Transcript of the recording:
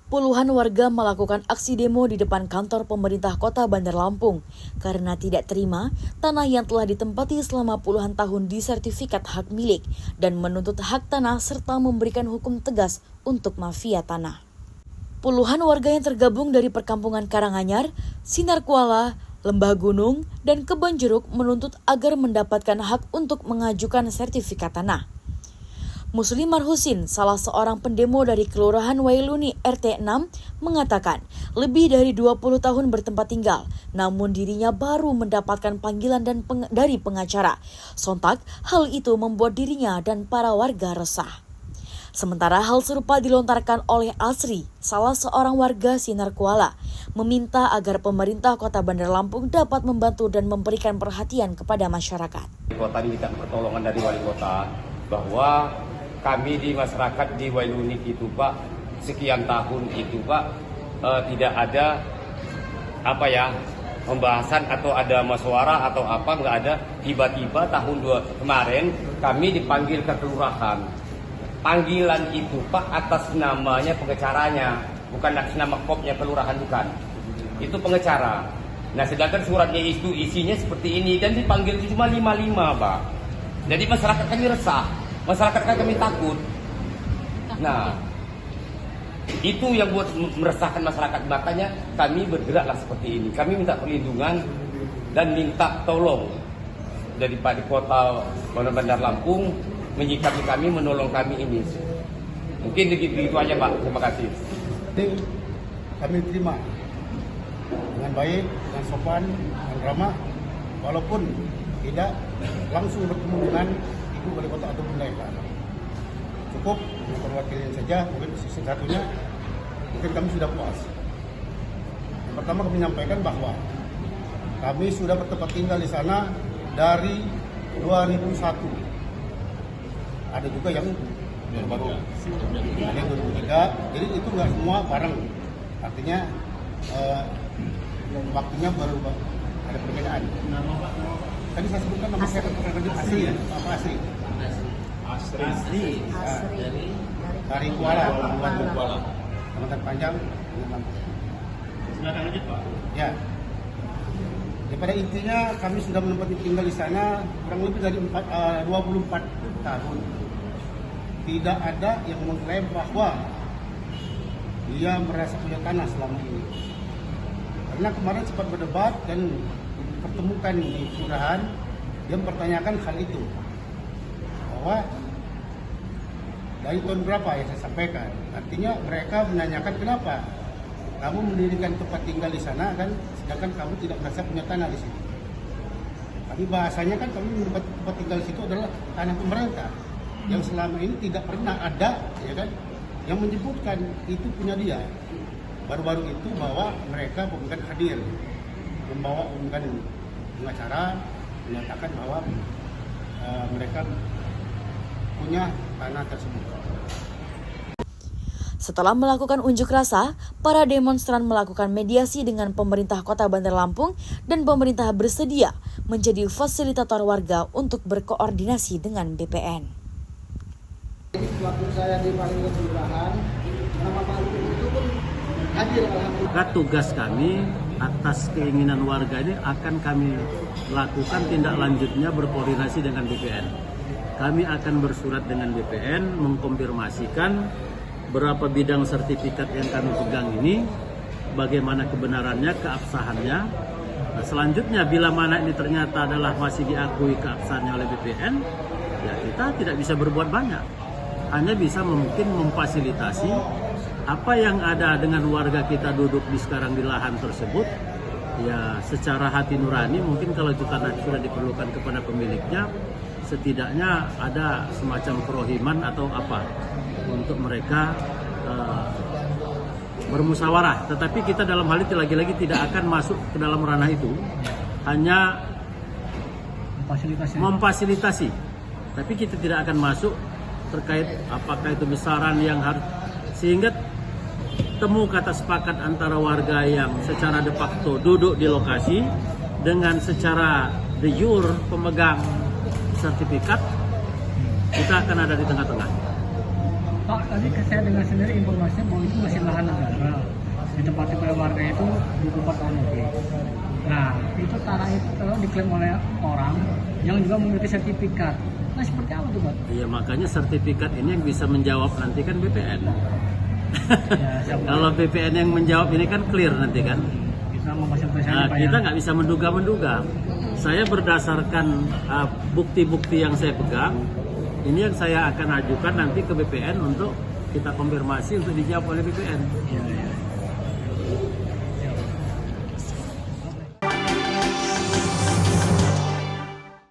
Puluhan warga melakukan aksi demo di depan kantor pemerintah kota Bandar Lampung karena tidak terima tanah yang telah ditempati selama puluhan tahun disertifikat hak milik dan menuntut hak tanah serta memberikan hukum tegas untuk mafia tanah. Puluhan warga yang tergabung dari perkampungan Karanganyar, Sinar Kuala, Lembah Gunung, dan Kebon Jeruk menuntut agar mendapatkan hak untuk mengajukan sertifikat tanah. Muslim Marhusin, salah seorang pendemo dari Kelurahan Wailuni RT 6, mengatakan lebih dari 20 tahun bertempat tinggal, namun dirinya baru mendapatkan panggilan dari pengacara. Sontak, hal itu membuat dirinya dan para warga resah. Sementara hal serupa dilontarkan oleh Asri, salah seorang warga Sinar Kuala, meminta agar pemerintah Kota Bandar Lampung dapat membantu dan memberikan perhatian kepada masyarakat. Kota minta pertolongan dari wali kota bahwa kami di masyarakat di Wailuni itu Pak, sekian tahun itu Pak, tidak ada pembahasan atau ada musyawarah atau apa, nggak ada. Tiba-tiba tahun kemarin kami dipanggil ke kelurahan. Panggilan itu Pak atas namanya pengecaranya, bukan atas nama kopnya kelurahan, bukan. Itu pengecara. Nah sedangkan suratnya itu isinya seperti ini dan dipanggil itu cuma 55 Pak. Jadi masyarakat kami resah. Masyarakat kami takut. Nah, itu yang buat meresahkan masyarakat. Makanya kami bergeraklah seperti ini. Kami minta perlindungan dan minta tolong dari Pak di Kota Bandar Lampung menyikapi kami, menolong kami ini. Mungkin begitu aja Pak. Terima kasih. Jadi kami terima dengan baik, dengan sopan, dengan ramah, walaupun tidak langsung bertemu dengan Ibu Wali Kota atau Bunda Eka. Cukup perwakilan saja, mungkin sisi satunya mungkin kami sudah puas. Yang pertama kami menyampaikan bahwa kami sudah bertempat tinggal di sana dari 2001. Ada juga yang baru, ada yang 2003. Jadi itu nggak semua bareng. Artinya waktunya baru ada perbedaan. Tadi saya sebutkan nama saya Asri, apa Asri? Asri. Dari Kuala. Kalimantan Panjang. Silakan lanjut Pak. Ya. Pada intinya kami sudah menempati tinggal di sana kurang lebih dari 24 tahun. Tidak ada yang mengklaim bahwa dia merasa punya tanah selama ini. Karena kemarin sempat berdebat dan pertemukan di kelurahan, dia mempertanyakan hal itu, bahwa dari tahun berapa yang saya sampaikan. Artinya mereka menanyakan kenapa kamu mendirikan tempat tinggal di sana kan, sedangkan kamu tidak merasa punya tanah di situ. Tapi bahasanya kan kami mendapat tempat tinggal di situ adalah tanah pemerintah yang selama ini tidak pernah ada, ya kan, yang menyebutkan itu punya dia. Baru-baru itu bahwa mereka bukan hadir, membawa pengacara menyatakan bahwa mereka punya tanah tersebut. Setelah melakukan unjuk rasa, para demonstran melakukan mediasi dengan pemerintah Kota Bandar Lampung dan pemerintah bersedia menjadi fasilitator warga untuk berkoordinasi dengan BPN. Waktu saya dipanggil ke kelurahan, nama Pak Luhut itu pun hadir alhamdulillah. Tugas kami atas keinginan warga ini akan kami lakukan tindak lanjutnya berkoordinasi dengan BPN. Kami akan bersurat dengan BPN mengkonfirmasikan berapa bidang sertifikat yang kami pegang ini, bagaimana kebenarannya, keabsahannya. Nah, selanjutnya bila mana ini ternyata adalah masih diakui keabsahannya oleh BPN, ya kita tidak bisa berbuat banyak. Hanya bisa mungkin memfasilitasi apa yang ada dengan warga kita duduk sekarang di lahan tersebut, ya secara hati nurani mungkin kalau itu tanah sudah diperlukan kepada pemiliknya, setidaknya ada semacam kerohiman atau apa untuk mereka bermusyawarah. Tetapi kita dalam hal itu lagi-lagi tidak akan masuk ke dalam ranah itu, hanya memfasilitasi. Tapi kita tidak akan masuk terkait apakah itu besaran yang harus, sehingga temu kata sepakat antara warga yang secara de facto duduk di lokasi dengan secara de jure pemegang sertifikat, kita akan ada di tengah-tengah. Pak, tadi saya dengar sendiri informasinya bahwa itu masih lahan negara. Ditempati oleh warga itu 24 tahun lebih. Nah, itu tanah itu diklaim oleh orang yang juga memiliki sertifikat. Nah, seperti apa tuh, Pak? Iya, makanya sertifikat ini yang bisa menjawab nanti kan BPN. Ya, Kalau BPN yang menjawab ini kan clear nanti kan. kita memasang tulisannya, Nah, Pak, kita ya. nggak bisa menduga-menduga. Saya berdasarkan bukti-bukti yang saya pegang, ini yang saya akan ajukan nanti ke BPN untuk kita konfirmasi untuk dijawab oleh BPN. Iya, iya.